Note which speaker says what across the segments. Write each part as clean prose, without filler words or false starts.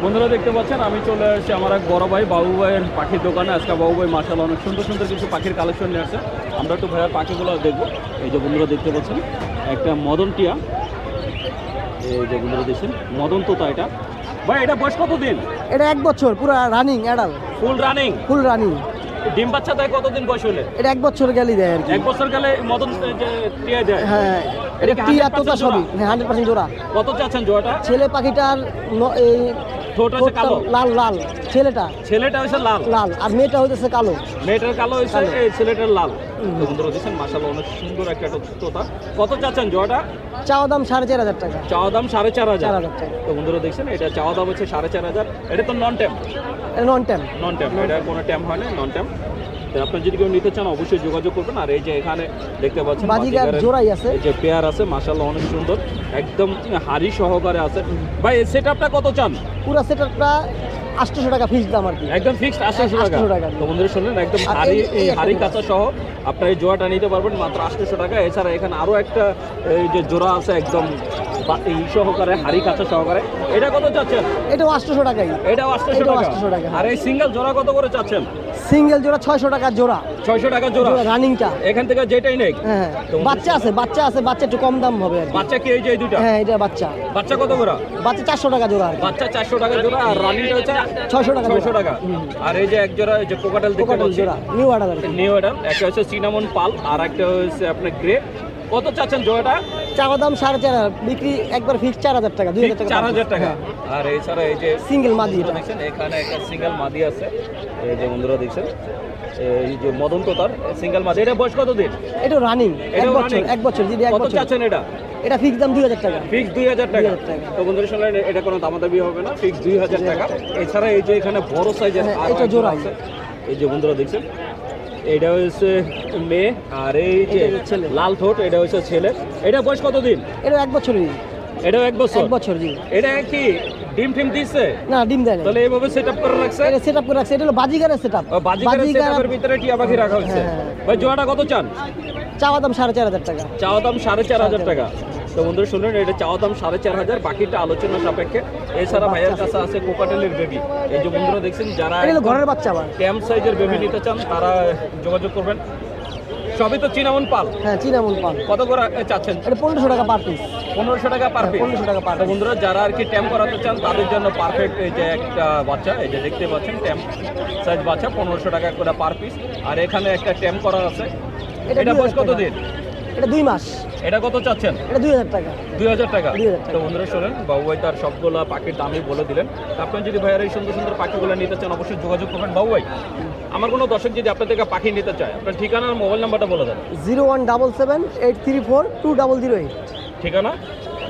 Speaker 1: বন্ধুরা দেখতে পাচ্ছেন আমি চলে আসছি আমার এক বড় ভাই বাবু ভাইয়ের পাখির দোকানে। আজকে বাবু ভাই মাশাআল্লাহ অনেক সুন্দর সুন্দর কিছু পাখির কালেকশন নিয়ে আসছে। আমরা একটু ভাইয়ের পাখিগুলো দেখবো। এই যে বন্ধুরা দেখতে পাচ্ছেন একটা মদন টিয়া, এই যে বন্ধুরা দেখছেন মদন তোতা। এটা ভাই এটা বয়স কতদিন?
Speaker 2: এটা 1 বছর পুরো running adult,
Speaker 1: full running.
Speaker 2: Full running.
Speaker 1: ডিম বাচ্চা দেয় কতদিন বয়স হলে?
Speaker 2: এটা 1 বছর গেলে দেয় আর কি।
Speaker 1: 1 বছর গেলে মদন যে টিয়া দেয়।
Speaker 2: হ্যাঁ,
Speaker 1: এটা
Speaker 2: এটা
Speaker 1: কি
Speaker 2: টিয়া
Speaker 1: 100%
Speaker 2: তোতা সবই। হ্যাঁ, 100% জোড়া।
Speaker 1: কত চাচ্ছেন জোড়াটা?
Speaker 2: ছেলে পাখিটার এই
Speaker 1: ঠোঁট আছে কালো,
Speaker 2: লাল লাল।
Speaker 1: ছেলেটা হচ্ছে লাল
Speaker 2: লাল আর মেয়েটা হইতেছে কালো।
Speaker 1: মেয়েটার কালো হয়েছে, এই ছেলেটার লাল। তো বন্ধুরা দেখছেন মাশাআল্লাহ অনেক সুন্দর একটা তোতা। কত চাচ্ছেন জোড়াটা?
Speaker 2: চাওয়া দাম 4,500 টাকা।
Speaker 1: চাওয়া দাম 4,500।
Speaker 2: 4,000 টাকা।
Speaker 1: তো বন্ধুরা দেখছেন এটা চাওয়া দাম হচ্ছে 4,500। এটা তো নন ট্যাম।
Speaker 2: এটা নন ট্যাম।
Speaker 1: নন ট্যাম, এটা কোনো ট্যাম হয় না, নন ট্যাম। তো আপনার যদি কেউ নিতে চান অবশ্যই যোগাযোগ করবেন। আর এই যে এখানে দেখতে পাচ্ছেন
Speaker 2: বাজিগার জোড়াই আছে,
Speaker 1: এই যে পেয়ার আছে মাশাআল্লাহ অনেক সুন্দর, একদম হাড়ি সহকারে আছে। ভাই এই সেটআপটা কত চান?
Speaker 2: পুরো সেটআপটা 800 টাকা ফিক্স দাম আর কি।
Speaker 1: একদম ফিক্সড 800 টাকা। তো বন্ধুরা শুনলেন একদম হাড়ি কাঁচা সহ আপনার এই জোড়াটা নিতে পারবেন মাত্র 800 টাকা। এছাড়া এখানে আরো একটা এই যে জোড়া আছে একদম এই সহকারে হাড়ি কাঁচা সহকারে। এটা কত চাচ্ছেন?
Speaker 2: এটাও 800 টাকাই।
Speaker 1: এটাও 800 টাকা। আর এই সিঙ্গেল জোড়া কত করে চাচ্ছেন?
Speaker 2: সিঙ্গেল জোড়া 600 টাকা জোড়া।
Speaker 1: 600 টাকা জোড়া
Speaker 2: রানিংটা।
Speaker 1: এখান থেকে যেটাই নেই।
Speaker 2: হ্যাঁ, বাচ্চা আছে, বাচ্চা একটু কম দাম হবে আর কি।
Speaker 1: বাচ্চা কি এই যে এই দুটো?
Speaker 2: হ্যাঁ, এটা বাচ্চা।
Speaker 1: বাচ্চা কত করে?
Speaker 2: বাচ্চা 400 টাকা জোড়া আর কি।
Speaker 1: বাচ্চা 400 টাকা জোড়া আর রানিংটা হচ্ছে
Speaker 2: 600 টাকা।
Speaker 1: 600 টাকা। আর এই যে এক জোড়া এই যে কোকাটেল দেখতে পাচ্ছি
Speaker 2: জোড়া নিউ অর্ডার।
Speaker 1: নিউ অর্ডার, একটা হচ্ছে সিনামন পাল আর একটা হচ্ছে আপনার গ্রে। কত চাচ্ছেন জোড়াটা?
Speaker 2: চাওয়া দাম 4,500, বিক্রি একবার ফিক্স 4,000 টাকা, 2,000 টাকা।
Speaker 1: 4,000 টাকা। আর এছাড়া এই যে
Speaker 2: সিঙ্গেল মাদি এটা
Speaker 1: দেখছেন এখানে একটা সিঙ্গেল মাদি আছে। এই যে বন্ধুরা দেখছেন এই যে মদন তোতার সিঙ্গেল মাদি। এটা বয়স কত দিন?
Speaker 2: এটা রানিং 1 বছর যদি 1
Speaker 1: কত
Speaker 2: বছর।
Speaker 1: চাচ্ছেন এটা?
Speaker 2: এটা ফিক্স দাম 2,000 টাকা।
Speaker 1: ফিক্স 2,000 টাকা। তো বন্ধুরা শুনলেন এটা কোনো দামাদামি হবে না, ফিক্স 2,000 টাকা। এছাড়া এই যে এখানে বড় সাইজের
Speaker 2: এটা জোড়া
Speaker 1: আছে, এই যে বন্ধুরা দেখছেন এটা হচ্ছে মেয়ে আর এই যে
Speaker 2: ছেলে
Speaker 1: লাল ঠোঁট এটা হচ্ছে ছেলে। এটা বয়স কত দিন?
Speaker 2: এটা 1 বছরই।
Speaker 1: এটাও 1 বছর।
Speaker 2: 1 বছর জি।
Speaker 1: এটা কি ডিম ফিম দিচ্ছে?
Speaker 2: না, ডিম দেয় না।
Speaker 1: তাহলে এইভাবে সেটআপ করে রাখছে?
Speaker 2: এটা সেটআপ করে রাখছে। এটা হলো বাজিগারের সেটআপ।
Speaker 1: বাজিগারের সেটআপের ভিতরে টিয়া পাখি রাখা হচ্ছে। ভাই জোড়াটা কত চান?
Speaker 2: চাওয়া দাম 4,500 টাকা।
Speaker 1: চাওয়া দাম 4,500 টাকা। তো বন্ধুরা শুনলেন এটা চাওয়া দাম 4,500, বাকিটা আলোচনা সাপেক্ষে। এছাড়া ভাইয়ের কাছে আছে কোকাটেলের বেবি। এই যে বন্ধুরা দেখছেন যারা
Speaker 2: ঘরের বাচ্চা আবার
Speaker 1: ক্যাম সাইজের বেবি নিতে চান তারা যোগাযোগ করবেন। সবই তো চিনামন পাল।
Speaker 2: হ্যাঁ, চিনামন পাল।
Speaker 1: কত করে চাচ্ছেন?
Speaker 2: এটা 1500 টাকা পার পিস।
Speaker 1: 1500 টাকা পার পিস।
Speaker 2: 1500 টাকা পার।
Speaker 1: তো বন্ধুরা যারা আর কি ট্যাম করাতে চান তাদের জন্য পারফেক্ট এই যে একটা বাচ্চা, এই যে দেখতে পাচ্ছেন ট্যাম সাইজ বাচ্চা 1500 টাকা করে পার পিস। আর এখানে একটা ট্যাম করা আছে। এটা বয়স কত দিন?
Speaker 2: এটা 2 মাস।
Speaker 1: এটা কত চাচ্ছেন?
Speaker 2: এটা 2,000 টাকা।
Speaker 1: 2,000 টাকা।
Speaker 2: 2,000 টাকা।
Speaker 1: তো বন্ধুরা শোনেন বাবু ভাই তার সবগুলো পাখির দামই বলে দিলেন। আপনি যদি ভাইয়ের এই সুন্দর সুন্দর পাখিগুলো নিতে চান অবশ্যই যোগাযোগ করবেন। বাবু ভাই আমার কোনো দর্শক যদি আপনার থেকে পাখি নিতে চায় আপনার ঠিকানা আর মোবাইল নাম্বারটা বলে দেন।
Speaker 2: 01778342008।
Speaker 1: ঠিকানা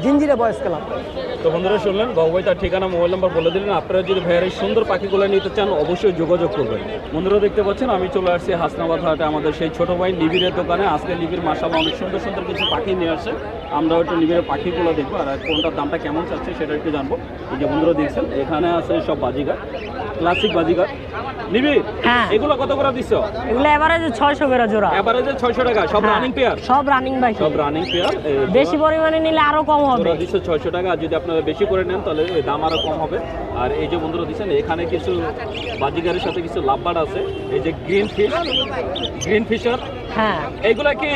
Speaker 2: জিঞ্জিরা বয়েস ক্লাব।
Speaker 1: তো বন্ধুরা শুনলেন বাবু ভাই তার ঠিকানা মোবাইল নাম্বার বলে দিলেন। আপনারা যদি ভাইয়ের এই সুন্দর পাখিগুলো নিতে চান অবশ্যই যোগাযোগ করবেন। বন্ধুরা দেখতে পাচ্ছেন আমি চলে আসছি হাসনাবাদ হাটে আমাদের সেই ছোট ভাই নিবিড়ের দোকানে। আজকে নিবিড় মাশাআল্লাহ অনেক সুন্দর সুন্দর কিছু পাখি নিয়ে আসছে। আমরা একটু নিবিড়ের পাখিগুলো দেখবো আর কোনটার দামটা কেমন চাচ্ছে সেটা একটু জানবো। এই যে বন্ধুরা দেখছেন এখানে আছে সব বাজিগার, ক্লাসিক বাজিগার। নিবিড়
Speaker 3: হ্যাঁ,
Speaker 1: এগুলো কত করে দিচ্ছ?
Speaker 3: এগুলো এভারেজে 600 করে জোড়া।
Speaker 1: এভারেজে 600 টাকা। সব রানিং পেয়ার?
Speaker 3: সব রানিং ভাই,
Speaker 1: সব রানিং পেয়ার।
Speaker 3: বেশি পরিমাণে নিলে আরো কম হবে।
Speaker 1: জোড়া দিচ্ছে 600 টাকা। আর যদি আপনারা বেশি করে নেন তাহলে দাম আরো কম হবে। আর এই যে বন্ধুরা দিচ্ছেন এখানে কিছু বাজিগারের সাথে কিছু লাভবার্ড আছে। এই যে গ্রিন ফিশার।
Speaker 3: হ্যাঁ,
Speaker 1: এইগুলা কি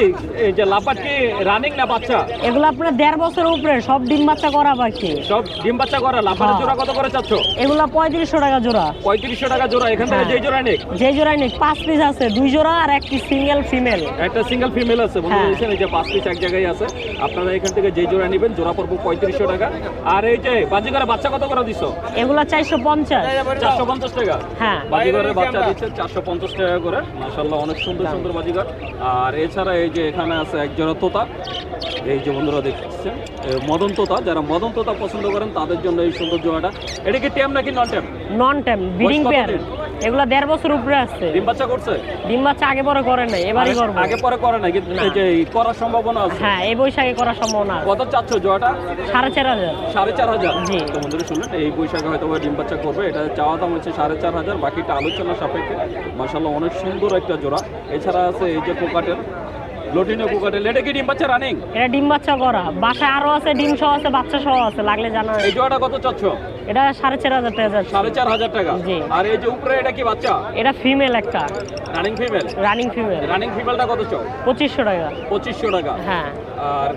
Speaker 1: এই যে লাভবার্ড কি রানিং না বাচ্চা?
Speaker 3: এগুলো আপনার 1.5 বছরের উপরে, সব ডিম বাচ্চা করা পাখি।
Speaker 1: সব ডিম বাচ্চা করা। লাভবার্ডের জোড়া কত করে চাচ্ছ?
Speaker 3: এগুলো 3500 টাকা জোড়া।
Speaker 1: 3500 টাকা জোড়া। এখান থেকে যেই জোড়া নেই
Speaker 3: যে জোড়াই নেই 5 পিস আছে, 2 জোড়া আর একটি সিঙ্গেল ফিমেল।
Speaker 1: একটা সিঙ্গেল ফিমেল আছে। বন্ধুরা দেখছেন এই যে 5 পিস এক জায়গায় আছে। আপনারা এখান থেকে যেই জোড়া নেবেন জোড়া পড়বো 3500 টাকা। আর এই যে বাজিগারের বাচ্চা কত করে দিছো?
Speaker 3: এগুলো 450।
Speaker 1: 450 টাকা।
Speaker 3: হ্যাঁ,
Speaker 1: বাজিগারের বাচ্চা দিচ্ছে 450 টাকা করে। মাশাআল্লাহ অনেক সুন্দর সুন্দর বাজিগার। আর এছাড়া এই যে এখানে আছে এক জোড়া তোতা। এই যে বন্ধুরা দেখছেন মদন তোতা, যারা মদন তোতা পছন্দ করেন তাদের জন্য এই সুন্দর জোড়াটা। এটা কি টেম নাকি নন টেম?
Speaker 3: নন টেম ব্রিডিং পেয়ার। এগুলো 1.5 বছর উপরে আছে।
Speaker 1: ডিম বাচ্চা করছে?
Speaker 3: ডিম বাচ্চা আগে পরে করে নাই, এবারই করব।
Speaker 1: আগে পরে করে না কিন্তু এই যে করার সম্ভাবনা আছে।
Speaker 3: হ্যাঁ, এই বৈশাখে করার সম্ভাবনা আছে।
Speaker 1: কত চাচ্ছ জোড়াটা?
Speaker 3: 4,500।
Speaker 1: 4,500।
Speaker 3: জি।
Speaker 1: তো বন্ধুরা শুনলেন এই বৈশাখে হয়তো ডিম বাচ্চা করবে। এটা চাওয়া দাম হচ্ছে 4,500, বাকিটা আলোচনা সাপেক্ষে। মাশাআল্লাহ অনেক সুন্দর একটা জোড়া। এছাড়া আছে এই যে কোকাটেল। লটিনো কোকাটেল, এটা কি ডিম বাচ্চা রানিং?
Speaker 3: এটা ডিম বাচ্চা করা, বাসায় আরো আছে, ডিম সহ আছে, বাচ্চা সহ আছে, লাগলে জানা।
Speaker 1: এই জোড়াটা কত চাচ্ছ?
Speaker 3: এটা 4,500 টাকা যাচ্ছে।
Speaker 1: 4,500 টাকা।
Speaker 3: জি।
Speaker 1: আর এই যে উপরে এটা কি বাচ্চা?
Speaker 3: এটা ফিমেল একটা,
Speaker 1: running female.
Speaker 3: Running female.
Speaker 1: Running ফিমেলটা কত চাও?
Speaker 3: 2500 টাকা।
Speaker 1: 2500 টাকা।
Speaker 3: হ্যাঁ।
Speaker 1: আর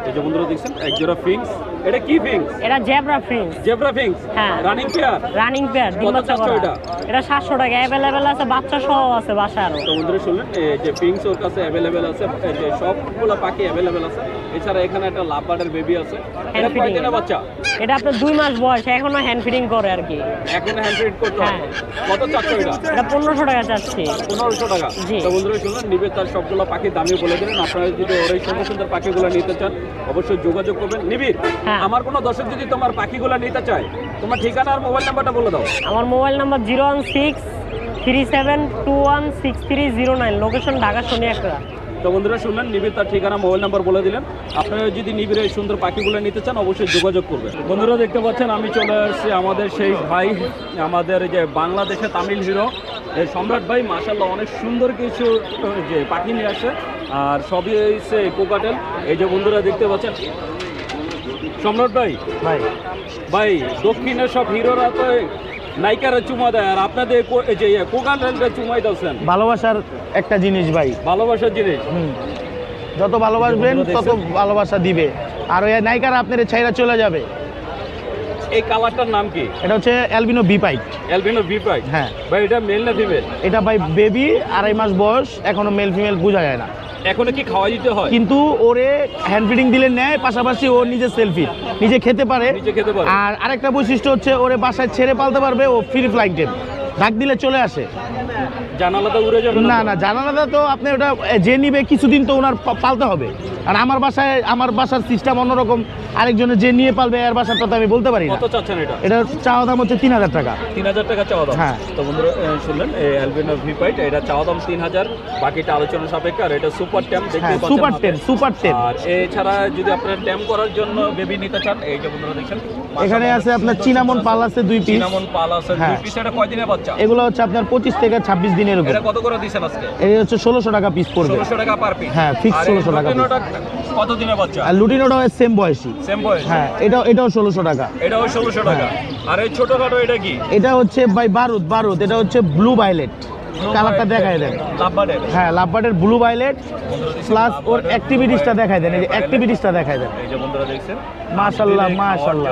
Speaker 1: এই যে বন্ধুরা দেখছেন এক জোড়া ফিংস, এটা কি ফিংস?
Speaker 3: এটা জেব্রা ফিংস।
Speaker 1: জেব্রা ফিংস।
Speaker 3: হ্যাঁ।
Speaker 1: Running pair.
Speaker 3: রানিং পেয়ার, ডিম
Speaker 1: কত
Speaker 3: বাচ্চা
Speaker 1: চাচ্ছ
Speaker 3: করা।
Speaker 1: এটা?
Speaker 3: এটা 700 টাকা अवेलेबल আছে, বাচ্চা সহ আছে বাসায় আরো।
Speaker 1: তো বন্ধুরা শুনলেন এই যে ফিংস ওর কাছে অ্যাভেলেবেল আছে, এই যে সবগুলো পাখি অ্যাভেলেবেল আছে। এছাড়া এখানে একটা লাভ বার্ডের বেবি আছে। এটা কয় দিনের বাচ্চা?
Speaker 3: এটা আপনার 2 মাস বয়স, এখনো হ্যান্ড ফিডিং করে আর কি।
Speaker 1: এখন হ্যান্ড ফিড করতে হয়।
Speaker 3: হ্যাঁ।
Speaker 1: কত চাচ্ছ এটা?
Speaker 3: এটা 1500 টাকা চাচ্ছি।
Speaker 1: 1500 টাকা।
Speaker 3: জি।
Speaker 1: তো বন্ধুরা শুনলেন নিবে তার সবগুলো পাখির দামই বলে দিলেন। আপনারা যদি ওর এই সুন্দর সুন্দর পাখিগুলো নিতে চান অবশ্যই যোগাযোগ করবেন। নিবিড়,
Speaker 3: হ্যাঁ।
Speaker 1: আমার কোনো দর্শক যদি তোমার পাখিগুলো নিতে চায়, তোমার ঠিকানা আর মোবাইল নাম্বারটা বলে দাও।
Speaker 3: আমার মোবাইল নাম্বার 01637216309, লোকেশন ঢাকা শনিয়াকড়া।
Speaker 1: তো বন্ধুরা শুনলেন নিবিড় তার ঠিকানা মোবাইল নাম্বার বলে দিলেন। আপনারা যদি নিবিড় এই সুন্দর পাখিগুলো নিতে চান অবশ্যই যোগাযোগ করবেন। বন্ধুরা দেখতে পাচ্ছেন আমি চলে আসছি আমাদের সেই ভাই, আমাদের যে বাংলাদেশে তামিল হিরো এই সম্রাট ভাই। মাশাআল্লাহ অনেক সুন্দর কিছু যে পাখি নিয়ে আসে, আর সবই হচ্ছে কোকাটেল। এই যে বন্ধুরা দেখতে পাচ্ছেন সম্রাট ভাই, ভাই দক্ষিণের সব হিরোরা তো নায়িকারা চুমা দেয়, আর আপনাদের এই যে কোকাটেলটা চুমাই দিচ্ছেন।
Speaker 4: ভালোবাসার একটা জিনিস ভাই,
Speaker 1: ভালোবাসার জিনিস।
Speaker 4: যত ভালোবাসবেন তত ভালোবাসা দিবে, আর ওই নায়িকারা আপনার ছাইরা চলে যাবে।
Speaker 1: এই কালারটার নাম কি?
Speaker 4: এটা হচ্ছে অ্যালবিনো বিপাইট।
Speaker 1: অ্যালবিনো বিপাইট।
Speaker 4: হ্যাঁ
Speaker 1: ভাই এটা মেল না ফিমেল?
Speaker 4: এটা ভাই বেবি, 2.5 মাস বয়স, এখনো মেল ফিমেল বোঝা যায় না।
Speaker 1: এখনো কি খাওয়া দিতে হয়?
Speaker 4: কিন্তু ওরে হ্যান্ড ফিডিং দিলে নেয়, পাশাপাশি ও নিজে সেলফি নিজে খেতে পারে।
Speaker 1: নিজে খেতে পারে।
Speaker 4: আর আরেকটা বৈশিষ্ট্য হচ্ছে ওরে বাসায় ছেড়ে পালতে পারবে, ও ফ্রি ফ্লাইং টেম, ডাক দিলে চলে আসে।
Speaker 1: জানালাতে উড়ে যাবে
Speaker 4: না না, জানালাটা তো আপনি ওটা যে নিবে কিছুদিন তো ওনার পালতে হবে। আর আমার বাসার সিস্টেম অন্যরকম, আরেকজনের যে নিয়ে পালবে এর বাসাটা তো আমি বলতে পারি না।
Speaker 1: কত চাচ্ছেন এটা?
Speaker 4: এটা চাওয়া দাম হচ্ছে 3000 টাকা।
Speaker 1: 3000 টাকা চাওয়া দাম।
Speaker 4: হ্যাঁ।
Speaker 1: তো বন্ধুরা শুনলেন এই অ্যালবিনো ভিপাইট, এটা চাওয়া দাম 3000, বাকিটা আলোচনা সাপেক্ষে। আর এটা সুপার ট্যাম দেখতে
Speaker 4: হ্যাঁ,
Speaker 1: পাচ্ছেন।
Speaker 4: সুপার টেম, সুপার টেম।
Speaker 1: আর এছাড়া যদি আপনারা ট্যাম করার জন্য বেবি নিতে চান, এই যে বন্ধুরা দেখছেন
Speaker 4: এখানে আছে আপনার চিনামন পাল আছে 2 পিস।
Speaker 1: চিনামন পাল আছে 2
Speaker 4: হ্যাঁ।
Speaker 1: পিস। এটা কয় দিনের বাচ্চা?
Speaker 4: এগুলো হচ্ছে আপনার 25 থেকে 26 দিনের উপর।
Speaker 1: এটা কত করে দিছেন আজকে?
Speaker 4: এই হচ্ছে 1600 টাকা পিস পড়বে।
Speaker 1: 1600 টাকা পার পিস।
Speaker 4: হ্যাঁ, fix 1600 টাকা piece।
Speaker 1: কত দিনের বাচ্চা?
Speaker 4: আর লুটিনোটাও সেম বয়সী।
Speaker 1: সেম বয়স।
Speaker 4: হ্যাঁ, এটাও 1600 টাকা।
Speaker 1: এটাও 1600 টাকা। আর এই ছোটখাটো এটা কি?
Speaker 4: এটা হচ্ছে ভাই বারুদ, এটা হচ্ছে ব্লু ভায়োলেট। কালারটা দেখায় দেন।
Speaker 1: লাভবার্ডের।
Speaker 4: হ্যাঁ, লাভবার্ডের ব্লু ভায়োলেট, প্লাস ওর অ্যাক্টিভিটিসটা দেখায় দেন। এই যে অ্যাক্টিভিটিসটা দেখায় দেন।
Speaker 1: এই যে বন্ধুরা দেখছেন
Speaker 4: মাশাআল্লাহ মাশাআল্লাহ,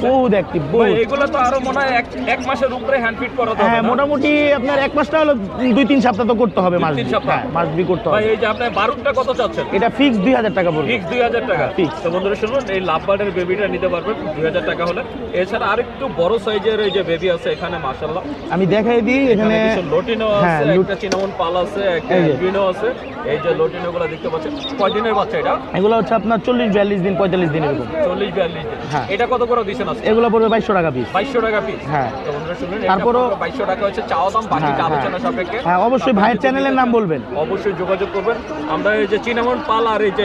Speaker 4: বহুত অ্যাক্টিভ, বহুত।
Speaker 1: এগুলো তো আরো মনে হয় এক মাসের উপরে হ্যান্ড ফিট করা হবে।
Speaker 4: হ্যাঁ, মোটামুটি আপনার 1 মাসটা হলো 2-3 সপ্তাহ তো করতে হবে। মাস
Speaker 1: 2-3 সপ্তাহ।
Speaker 4: হ্যাঁ, মাস বি করতে
Speaker 1: ভাই
Speaker 4: হবে।
Speaker 1: এই যে আপনি বারুদটা কত চাচ্ছেন?
Speaker 4: এটা ফিক্স 2000 টাকা পড়বে।
Speaker 1: ফিক্স 2000 টাকা।
Speaker 4: fix।
Speaker 1: তো বন্ধুরা শুনুন, এই লাভবার্ডের বেবিটা নিতে পারবেন 2000 টাকা হলে। এছাড়া আরেকটু বড় সাইজের এই যে বেবি আছে এখানে মাশাআল্লাহ।
Speaker 4: আমি দেখাই দিই এখানে।
Speaker 1: কিছু লটিনো
Speaker 4: হ্যাঁ,
Speaker 1: আছে, একটা চিনামন পাল আছে, একটা
Speaker 4: এই যে।
Speaker 1: অ্যালবিনো আছে। এই যে লটিনোগুলো দেখতে পাচ্ছেন। কয় দিনের বাচ্চা এটা?
Speaker 4: এগুলো হচ্ছে আপনার 40-42 দিন, 45 দিন এরকম।
Speaker 1: 40-42 দিন।
Speaker 4: হ্যাঁ।
Speaker 1: এটা কত করে দিছেন আজকে?
Speaker 4: এগুলো পড়বে 2200 টাকা পিস।
Speaker 1: 2200 টাকা পিস।
Speaker 4: হ্যাঁ।
Speaker 1: তো বন্ধুরা শুনুন,
Speaker 4: তারপরও
Speaker 1: 2200 টাকা হচ্ছে চাওয়া দাম, বাকিটা
Speaker 4: হ্যাঁ,
Speaker 1: আলোচনা সাপেক্ষে।
Speaker 4: হ্যাঁ, অবশ্যই ভাইয়ের চ্যানেলের নাম বলবেন।
Speaker 1: অবশ্যই যোগাযোগ করবেন। আমরা এই যে চিনামন পাল আর এই যে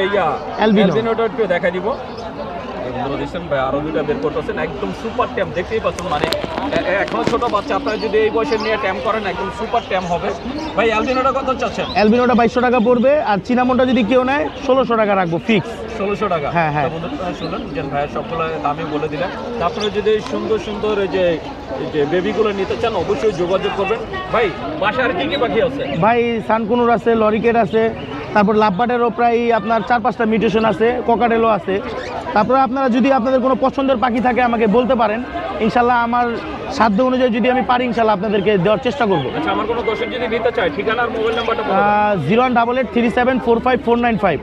Speaker 4: অ্যালবিনো।
Speaker 1: অ্যালবিনোটা একটু দেখা দিব। বন্ধুরা দেখছেন ভাই আরো দুটা বের করতেছেন, একদম সুপার ট্যাম দেখতেই পাচ্ছেন। মানে এখনো ছোট বাচ্চা, আপনারা যদি এই বয়সে নিয়ে ট্যাম করেন একদম সুপার ট্যাম হবে। ভাই অ্যালবিনোটা কত চাচ্ছেন?
Speaker 4: অ্যালবিনোটা 2200 টাকা পড়বে, আর চিনামনটা যদি কেউ নেয় 1600 টাকা রাখবো ফিক্স।
Speaker 1: 1600 টাকা।
Speaker 4: হ্যাঁ, হ্যাঁ।
Speaker 1: তো বন্ধুরা শুনুন, যে ভাইয়ের সবগুলো দামই বলে দিলেন। আপনারা যদি এই সুন্দর সুন্দর এই যে বেবিগুলো নিতে চান অবশ্যই যোগাযোগ করবেন। ভাই বাসায় আর কি কি পাখি আছে?
Speaker 4: ভাই সানকুনুর আছে, লরিকেট আছে, তারপর লাভবার্ডেরও প্রায় আপনার 4-5টা মিউটেশন আছে, ককাটেলও আছে। তারপরে আপনারা যদি আপনাদের কোনো পছন্দের পাখি থাকে আমাকে বলতে পারেন, ইনশাল্লাহ আমার সাধ্য অনুযায়ী যদি আমি পারি ইনশাল্লাহ আপনাদেরকে দেওয়ার চেষ্টা করবো।
Speaker 1: আচ্ছা, আমার কোনো দর্শক যদি নিতে চায় ঠিকানা আর মোবাইল নাম্বারটা বলুন।
Speaker 4: 01883745495,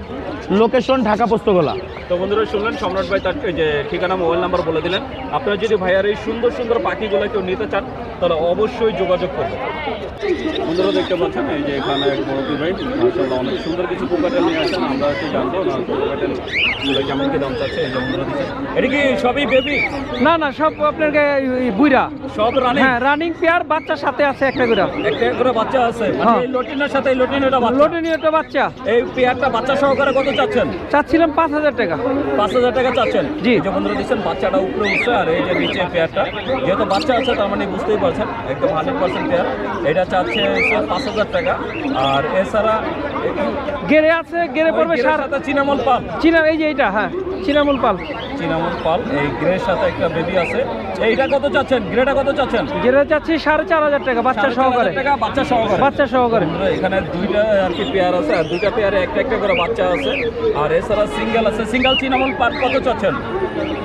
Speaker 4: লোকেশন ঢাকা পোস্তগোলা।
Speaker 1: তো বন্ধুরা শুনলেন সম্রাট ভাই তার যে ঠিকানা মোবাইল নাম্বার বলে দিলেন। আপনারা যদি ভাইয়ার এই সুন্দর সুন্দর পাখিগুলো কেউ নিতে চান তাহলে অবশ্যই যোগাযোগ করবেন। বন্ধুরা দেখতে পাচ্ছেন এই যে এখানে এক বড় ভাই মাশাআল্লাহ অনেক সুন্দর কিছু কোকাটেল নিয়ে আসেন। আমরা একটু জানবো না কোকাটেল কেমন কি দাম চাচ্ছে। এই যে বন্ধুরা দিচ্ছেন, এটা কি সবই বেবি?
Speaker 2: না না, সব আপনার বুইরা
Speaker 1: সব রানিং?
Speaker 2: হ্যাঁ, রানিং পেয়ার, বাচ্চার সাথে আছে একটা করে।
Speaker 1: একটা করে বাচ্চা আছে, মানে
Speaker 2: হ্যাঁ।
Speaker 1: এই লটিনের সাথে এই লটিনেটা বাচ্চা।
Speaker 2: লটিনিয়টা বাচ্চা
Speaker 1: এই পেয়ারটা বাচ্চা সহকারে কত চাচ্ছেন?
Speaker 2: চাচ্ছিলাম 5000 টাকা।
Speaker 1: 5000 টাকা চাচ্ছেন?
Speaker 2: জি।
Speaker 1: যে বন্ধুরা দিচ্ছেন বাচ্চাটা উপরে উঠছে, আর এই যে নিচে পেয়ারটা যেহেতু বাচ্চা আছে তার মানে বুঝতেই পারছেন একদম 100% পেয়ার। এটা চাচ্ছে 5000 টাকা। আর এছাড়া
Speaker 5: গেরে আছে, গেরে পড়বে
Speaker 1: গেরের সাথে চিনামল পাল,
Speaker 5: চীনা, এই যে এইটা, হ্যাঁ চিনামুল পাল।
Speaker 1: চিনামল পাল, এই গ্রের সাথে একটা বেবি আছে। এইটা কত চাচ্ছেন? গ্রেটা কত চাচ্ছেন?
Speaker 5: গেরে চাচ্ছি 4,500 টাকা বাচ্চা সহকারে।
Speaker 1: 4,500 টাকা বাচ্চা সহকারে।
Speaker 5: বাচ্চা সহকারে।
Speaker 1: বন্ধুরা, এখানে দুইটা আর কি পেয়ার আছে, আর দুইটা পেয়ারে একটা একটা করে বাচ্চা আছে। আর এছাড়া সিঙ্গেল আছে। সিঙ্গেল চিনামল পাল কত চাচ্ছেন?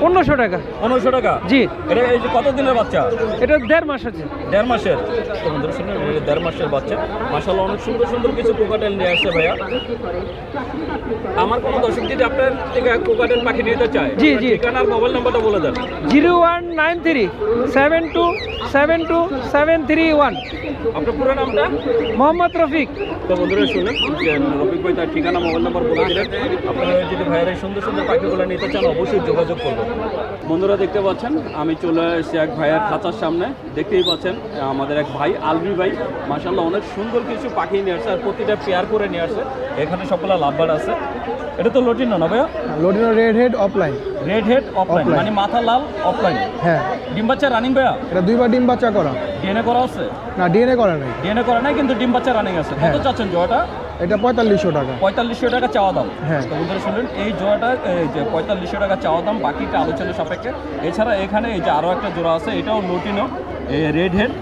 Speaker 5: 1500 টাকা।
Speaker 1: 1500 টাকা।
Speaker 5: জি।
Speaker 1: এটা এই যে কত দিনের বাচ্চা?
Speaker 5: এটা 1.5 মাস আছে।
Speaker 1: 1.5 মাসের। তো বন্ধুরা শুনুন, এটা 1.5 মাসের বাচ্চা। মাশাআল্লাহ অনেক সুন্দর সুন্দর কিছু কোকাটেল নিয়ে আসছে ভাইয়া। আমার কোনো দর্শক যদি আপনার থেকে কোকাটেল পাখি নিতে চায়,
Speaker 5: জি, জি।
Speaker 1: ঠিকানার মোবাইল নাম্বারটা বলে দেন।
Speaker 5: 0193722731।
Speaker 1: আপনার পুরো নামটা?
Speaker 5: মোহাম্মদ রফিক।
Speaker 1: তো বন্ধুরা শুনলেন যে রফিক ভাই তার ঠিকানা, মোবাইল নাম্বার বলে দিলেন। আপনারা যদি ভাইয়ের এই সুন্দর সুন্দর পাখিগুলো নিতে চান অবশ্যই যোগাযোগ করবেন। বন্ধুরা দেখতে পাচ্ছেন আমি চলে এসেছি এক ভাইয়ের খাঁচার সামনে। দেখতেই পাচ্ছেন আমাদের এক ভাই আলবি ভাই মাশাআল্লাহ অনেক সুন্দর কিছু পাখি নিয়ে আসছে, আর প্রতিটা পেয়ার করে নিয়ে আসছে। এখানে সবগুলো লাভবার আছে। এটা তো লটিনো না ভাইয়া?
Speaker 4: লটিনো red head offline.
Speaker 1: Red head offline,
Speaker 4: Offline।
Speaker 1: মানে মাথা লাল অফলাইন।
Speaker 4: হ্যাঁ,
Speaker 1: ডিম বাচ্চা রানিং ভাইয়া?
Speaker 4: এটা 2 বার ডিম বাচ্চা করা।
Speaker 1: ডিএনএ করা আছে?
Speaker 4: না, ডিএনএ করা নাই।
Speaker 1: ডিএনএ করা নাই, কিন্তু ডিম বাচ্চা রানিং আছে। কত
Speaker 4: হ্যাঁ।
Speaker 1: চাচ্ছেন জোয়াটা?
Speaker 4: এটা 4500 টাকা।
Speaker 1: 4500 টাকা চাওয়া দাম।
Speaker 4: হ্যাঁ।
Speaker 1: তো বন্ধুরা শুনলেন, এই জোড়াটা এই যে 4500 টাকা চাওয়া দাম, বাকিটা আলোচনা সাপেক্ষে। এছাড়া এখানে এই যে আরও একটা জোড়া আছে, এটাও লটিনো রেড হেড।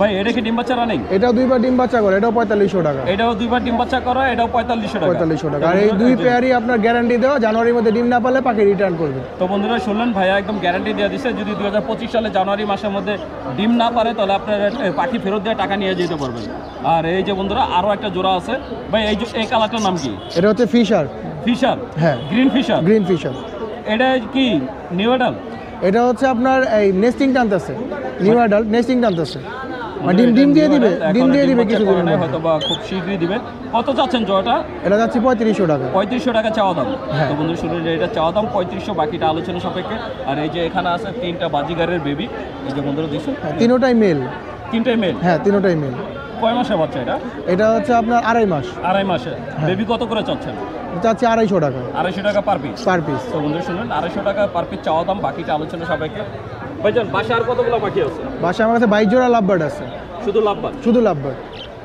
Speaker 1: ভাই এটা কি ডিম বাচ্চা রানিং?
Speaker 4: এটাও 2 বার ডিম বাচ্চা করে, এটাও 4500 টাকা।
Speaker 1: এটাও 2 বার ডিম বাচ্চা করা, এটাও 4500 টাকা।
Speaker 4: 4500 টাকা। আর এই দুই পেয়ারই আপনার গ্যারান্টি দেওয়া, জানুয়ারির মধ্যে ডিম না পারলে পাখি রিটার্ন করবে।
Speaker 1: তো বন্ধুরা শুনলেন, ভাইয়া একদম গ্যারান্টি দিয়ে দিচ্ছে, যদি 2025 সালে জানুয়ারি মাসের মধ্যে ডিম না পারে তাহলে আপনার পাখি ফেরত দিয়ে টাকা নিয়ে যেতে পারবেন। আর এই যে বন্ধুরা আরও একটা জোড়া আছে। ভাই এই কালারটার নাম কি?
Speaker 4: এটা হচ্ছে ফিশার।
Speaker 1: ফিশার?
Speaker 4: হ্যাঁ,
Speaker 1: গ্রিন ফিশার।
Speaker 4: Green fisher.
Speaker 1: এটা কি নিউ অ্যাডাল?
Speaker 4: এটা হচ্ছে আপনার এই নেস্টিং টানতেছে, নিউ অ্যাডাল্ট নেস্টিং টানতেছে। মানে ডিম দিয়ে দিবে, ডিম দিয়ে দিবে কিছু দিন
Speaker 1: হয়তো বা খুব শীঘ্রই দিবে। কত চাচ্ছেন জয়টা?
Speaker 4: এটা যাচ্ছে 3500 টাকা।
Speaker 1: 3500 টাকা চাওয়া দাম।
Speaker 4: হ্যাঁ।
Speaker 1: তো বন্ধু শুনুন, এটা চাওয়া দাম 3500, বাকিটা আলোচনা সাপেক্ষে। আর এই যে এখানে আছে 3টা বাজিগারের বেবি, এই যে বন্ধুরা দেখছেন
Speaker 4: তিনোটাই মেল।
Speaker 1: 3টাই মেল?
Speaker 4: হ্যাঁ, তিনোটাই মেল।
Speaker 1: কয় মাসের বাচ্চা এটা?
Speaker 4: এটা হচ্ছে আপনার 2.5 মাস।
Speaker 1: 2.5 মাসে। বেবি কত করে চাচ্ছেন?
Speaker 4: এটা যাচ্ছে 250 টাকা
Speaker 1: 250 টাকা পার পিস।
Speaker 4: Per piece.
Speaker 1: তো বন্ধু শুনুন, 250 টাকা পার পিস চাওয়া দাম, বাকিটা আলোচনা সাপেক্ষে। ভাইজান বাসা আর কতগুলো পাখি আছে?
Speaker 4: বাসায় আমার কাছে 22 জোড়া লাভবার্ড আছে।
Speaker 1: শুধু লাভবার্ড?
Speaker 4: শুধু লাভবার্ড।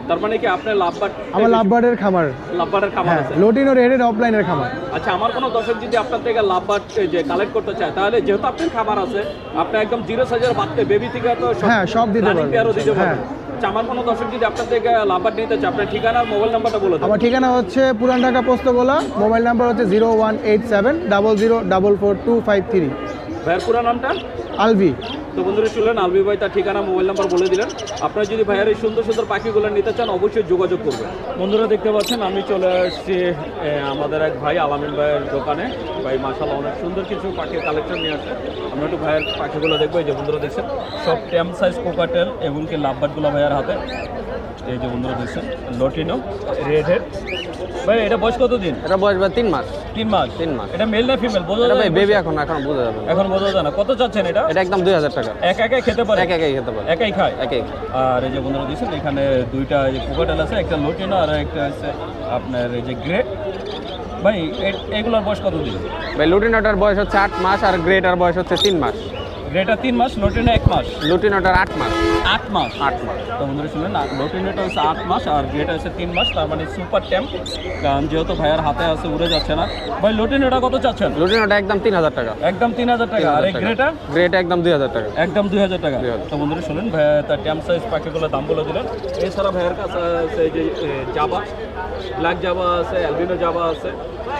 Speaker 1: তার মানে কি আপনার লাভবার্ড?
Speaker 4: আমার লাভবার্ডের খামার।
Speaker 1: লাভবার্ডের খামার
Speaker 4: হ্যাঁ,
Speaker 1: আছে?
Speaker 4: লটিনো রেডেড অফলাইনের খামার।
Speaker 1: আচ্ছা, আমার কোনো দর্শক যদি আপনার থেকে লাভবার্ড যে কালেক্ট করতে চায়, তাহলে যেহেতু আপনার খাবার আছে, আপনি একদম 0 সাইজের বাচ্চা বেবি থেকে তো
Speaker 4: হ্যাঁ, সব দিতে
Speaker 1: রানিং
Speaker 4: পারবেন।
Speaker 1: পেয়ারও দিতে
Speaker 4: হ্যাঁ।
Speaker 1: পারবেন। আচ্ছা, আমার কোনো দর্শক যদি আপনার থেকে লাভবার্ড নিতে চায়, আপনার ঠিকানা আর মোবাইল নাম্বারটা বলে দেন।
Speaker 4: আমার ঠিকানা হচ্ছে পুরান ঢাকা পোস্তগোলা, মোবাইল নাম্বার হচ্ছে 01870044253।
Speaker 1: ভাইয়ের পুরো নামটা?
Speaker 4: আলভি।
Speaker 1: তো বন্ধুরা শুনলেন, আলবি ভাই তার ঠিকানা মোবাইল নাম্বার বলে দিলেন। আপনারা যদি ভাইয়ের এই সুন্দর সুন্দর পাখিগুলো নিতে চান অবশ্যই যোগাযোগ করবেন। বন্ধুরা দেখতে পাচ্ছেন আমি চলে আসছি আমাদের এক ভাই আলামিন ভাইয়ের দোকানে। ভাই মাশাআল্লাহ অনেক সুন্দর কিছু পাখির কালেকশন নিয়ে আসছে। আমরা একটু ভাইয়ের পাখিগুলো দেখবো। এই যে বন্ধুরা দেখছেন সব ট্যাম সাইজ কোকাটেল, এমনকি লাভবার্ডগুলো ভাইয়ের হাতে। এই যে বন্ধুরা দেখছেন লটিনো রেড হেড। ভাই এটা বয়স কত দিন?
Speaker 6: এটা বয়স ভাই 3 মাস।
Speaker 1: 3 মাস?
Speaker 6: 3 মাস।
Speaker 1: এটা মেল না ফিমেল বোঝা
Speaker 6: এটা
Speaker 1: যায়?
Speaker 6: ভাই বেবি এখন বোঝা যাবে না।
Speaker 1: এখন বোঝা যায় না। কত চাচ্ছেন এটা?
Speaker 6: এটা একদম 2000 টাকা।
Speaker 1: একাই খেতে পারে?
Speaker 6: একাই খেতে পারে।
Speaker 1: একাই খায়?
Speaker 6: একাই।
Speaker 1: আর এই যে বন্ধুরা দিচ্ছেন এখানে দুইটা কোকাটেল আছে, একটা লটিনো আর একটা আছে আপনার এই যে গ্রে। ভাই এগুলোর বয়স কত দিন?
Speaker 6: ভাই লুটিনোটার বয়স হচ্ছে 8 মাস আর গ্রেটার বয়স হচ্ছে 3 মাস।
Speaker 1: গ্রেটা 3 মাস, লটিনো 1 মাস।
Speaker 6: লুটিনোটার 8 মাস।
Speaker 1: 8 মাস?
Speaker 6: 8 মাস।
Speaker 1: তো বন্ধুরা শুনলেন, লটিনোটা হচ্ছে 8 মাস আর গ্রেটা হচ্ছে 3 মাস। তার মানে সুপার ট্যাম্প, কারণ যেহেতু ভাইয়ার হাতে আছে উড়ে যাচ্ছে না। ভাই লটিনোটা কত চাচ্ছেন?
Speaker 6: লুটিনোটা একদম 3000 টাকা।
Speaker 1: একদম 3000 টাকা। আর এই গ্রেটা?
Speaker 6: গ্রেটা একদম 2000 টাকা।
Speaker 1: একদম 2000 টাকা।
Speaker 6: 2000।
Speaker 1: তো বন্ধুরা শুনুন, ভাইয়া তার ট্যাম্প সাইজ পাখিগুলোর দাম বলে দিলেন। এছাড়া ভাইয়ের কাছে আছে এই যে জাবা, ব্ল্যাক জাবা আছে, অ্যালবিনো জাবা আছে,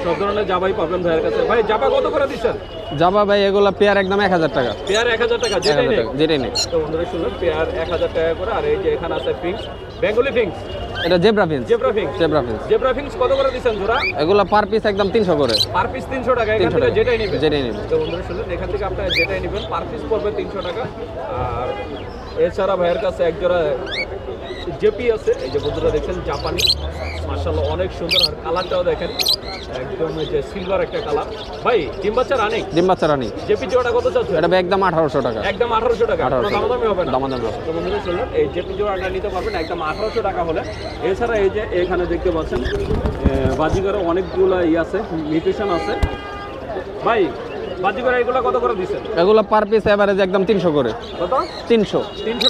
Speaker 1: সব ধরনের জাবাই পাবেন ভাইয়ের কাছে। ভাই জাবা কত করে দিচ্ছেন?
Speaker 6: জাবা ভাই এগুলা পেয়ার একদম 1000 টাকা।
Speaker 1: পেয়ার 1000 টাকা, যেটাই নেই?
Speaker 6: যেটাই নেই।
Speaker 1: তো বন্ধুরা শুনুন, পেয়ার 1000 টাকা করে। আর এই যে এখানে আছে ফিংস, বেঙ্গলি ফিংস,
Speaker 6: এটা জেব্রা ফিন্স।
Speaker 1: জেব্রা ফিংস।
Speaker 6: জেব্রা ফিন্স।
Speaker 1: জেব্রা ফিংস কত করে দিচ্ছেন জোড়া?
Speaker 6: এগুলা পার পিস একদম 300 করে।
Speaker 1: পার পিস 300 টাকা। এখান
Speaker 6: 300
Speaker 1: থেকে
Speaker 6: টাকা।
Speaker 1: যেটাই নেবেন?
Speaker 6: যেটাই নেবেন।
Speaker 1: তো বন্ধুরা শুনুন, এখান থেকে আপনারা যেটাই নেবেন পার পিস পড়বে 300 টাকা। আর এছাড়া ভাইয়ের কাছে এক জোড়া জেপি আছে, এই যে বন্ধুরা দেখছেন জাপানি, মাশাআল্লাহ অনেক সুন্দর। আর কালারটাও দেখেন একদম যে সিলভার একটা কালার। ভাই ডিম বাচ্চা রানিং?
Speaker 6: ডিম বাচ্চা রানি।
Speaker 1: জেপি জোড়াটা কত চাচ্ছে?
Speaker 6: এটা ভাই একদম 1800 টাকা।
Speaker 1: একদম 1800 টাকা।
Speaker 6: 1800
Speaker 1: দামাদামি হবে না?
Speaker 6: দামাদামি হবে।
Speaker 1: তো বন্ধুরা শুনলেন, এই জেপি জোড়াটা নিতে পারবেন একদম 1800 টাকা হলে। এছাড়া এই যে এখানে দেখতে পাচ্ছেন বাজিগারও অনেকগুলো আছে, মিউটেশন আছে। ভাই বাজিগর এগুলো কত করে দিচ্ছেন?
Speaker 6: এগুলো পার পিস এভারেজ একদম 300 করে।
Speaker 1: কত?
Speaker 6: 300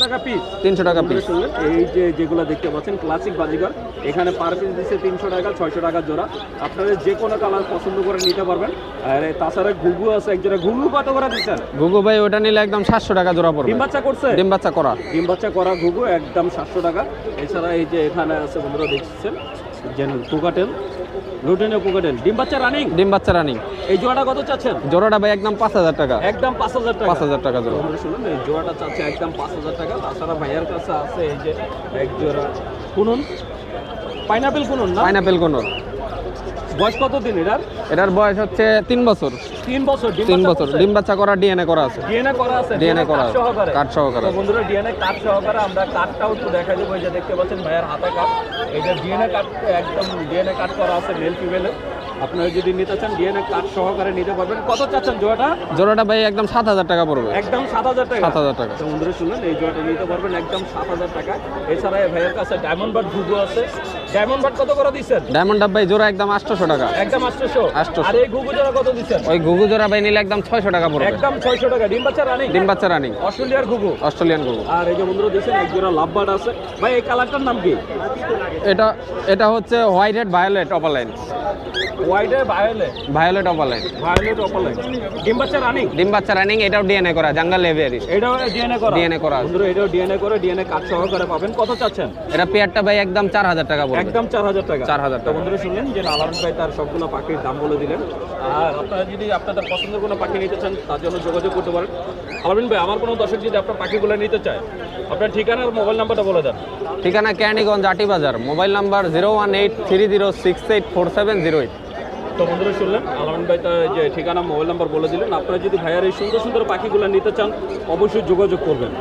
Speaker 1: টাকা পিস।
Speaker 6: 300 টাকা পিস।
Speaker 1: শুনলেন এই যে যেগুলো দেখতে পাচ্ছেন ক্লাসিক বাজিগর, এখানে পার পিস দিচ্ছে 300 টাকা, 600 টাকা জোড়া। আপনারা যে কোনো কালার পছন্দ করে নিতে পারবেন। আর তাছাড়া ঘুঘু আছে এক জোড়া। ঘুঘু কত করে দিচ্ছেন?
Speaker 6: ঘুঘু ভাই ওটা নিলে একদম 700 টাকা জোড়া পড়বে।
Speaker 1: ডিম বাচ্চা করছে?
Speaker 6: ডিম বাচ্চা করা।
Speaker 1: ডিম বাচ্চা করা ঘুঘু একদম 700 টাকা। এছাড়া এই যে এখানে আছে বন্ধুরা দেখছেন জেনুইন কোকাটেল, লুটিনো কোকাটেল, ডিম বাচ্চা রানিং।
Speaker 6: ডিম বাচ্চা রানিং।
Speaker 1: এই জোড়াটা কত চাচ্ছেন?
Speaker 6: জোড়াটা ভাই একদম 5000 টাকা।
Speaker 1: একদম 5000 টাকা।
Speaker 6: 5000 টাকা জোড়া।
Speaker 1: বন্ধুরা শুনুন এই জোড়াটা চাচ্ছে একদম 5000 টাকা। তাছাড়া ভাইয়ার কাছে আছে এই যে এক জোড়া কুনুন, পাইনাপেল কুনুন না?
Speaker 6: পাইনাপেল কোন?
Speaker 1: বয়স কত দিন এটার?
Speaker 6: এটার বয়স হচ্ছে 3 বছর।
Speaker 1: 3 বছর।
Speaker 6: 3 বছর। ডিম বাচ্চা করা, ডিএনএ করা আছে।
Speaker 1: ডিএনএ করা আছে।
Speaker 6: ডিএনএ করা আছে।
Speaker 1: সহকারে।
Speaker 6: কার্ড সহকারে।
Speaker 1: তো বন্ধুরা ডিএনএ কার্ড সহকারে আমরা কার্ডটাও একটু দেখা দেবো। এই যে দেখতে পাচ্ছেন ভাইয়ার হাতে কার্ড। এই যে ডিএনএ কার্ড একদম ডিএনএ কার্ড করা আছে মেল ফিমেলে। আপনারা যদি নিতে চান ডিএনএ কার্ড সহকারে নিতে পারবেন। কত চাচ্ছেন জোড়াটা?
Speaker 6: জোড়াটা ভাই একদম 7000 টাকা পড়বে।
Speaker 1: একদম 7000 টাকা।
Speaker 6: 7000 টাকা।
Speaker 1: তো বন্ধুরা শুনুন এই জোড়াটা নিতে পারবেন একদম 7000 টাকা। এছাড়া এই ভাইয়ের কাছে ডায়মন্ড বার্ড ঘুঘু আছে। ডায়মন্ড বার্ড কত করে দিচ্ছেন?
Speaker 6: ডায়মন্ড ডাব ভাই জোড়া একদম 800 টাকা।
Speaker 1: একদম 800।
Speaker 6: 800
Speaker 1: আর এই ঘুঘু জোড়া কত দিচ্ছেন?
Speaker 6: ওই ঘুঘু জোড়া ভাই নিলে একদম 600 টাকা পড়বে।
Speaker 1: একদম 600 টাকা। ডিম বাচ্চা রানিং।
Speaker 6: ডিম বাচ্চা রানিং।
Speaker 1: অস্ট্রেলিয়ার ঘুঘু।
Speaker 6: অস্ট্রেলিয়ান ঘুঘু।
Speaker 1: আর এই যে বন্ধুরা দেখছেন এক জোড়া লাভ বার্ড আছে। ভাই এই কালারটার নাম কি?
Speaker 6: এটা হচ্ছে হোয়াইট হেড ভায়োলেট অপালাইন।
Speaker 1: হোয়াইটে violet.
Speaker 6: Violet opaline.
Speaker 1: Violet opaline. ডিম বাচ্চা রানিং।
Speaker 6: ডিম বাচ্চা রানিং। এটাও ডিএনএ করা, জাঙ্গাল লেভিয়ারি।
Speaker 1: এটাও ডিএনএ করা।
Speaker 6: ডিএনএ করা আছে।
Speaker 1: বন্ধুরা এটাও ডিএনএ করে, ডিএনএ কার্ড সহকারে পাবেন। কত চাচ্ছেন?
Speaker 6: এটা পেয়ারটা ভাই একদম 4000 টাকা পড়বে।
Speaker 1: একদম 4000 টাকা।
Speaker 6: 4000
Speaker 1: তো
Speaker 6: টাকা।
Speaker 1: বন্ধুরা শুনলেন যে আলারন ভাই তার সবগুলো পাখির দাম বলে দিলেন। আর আপনারা যদি আপনাদের পছন্দের কোনো পাখি নিতে চান তার জন্য যোগাযোগ করতে পারেন। আলামিন ভাই আমার কোনো দর্শক যদি আপনার পাখিগুলো নিতে চায় আপনার ঠিকানা আর মোবাইল নাম্বারটা বলে দেন।
Speaker 6: ঠিকানা ক্যান্ডিগঞ্জ আটি বাজার। Mobile number 01830684708।
Speaker 1: তো বন্ধুরা শুনলেন আলামিন ভাই তার যে ঠিকানা মোবাইল নাম্বার বলে দিলেন। আপনারা যদি ভাইয়ার এই সুন্দর সুন্দর পাখিগুলো নিতে চান অবশ্যই যোগাযোগ করবেন।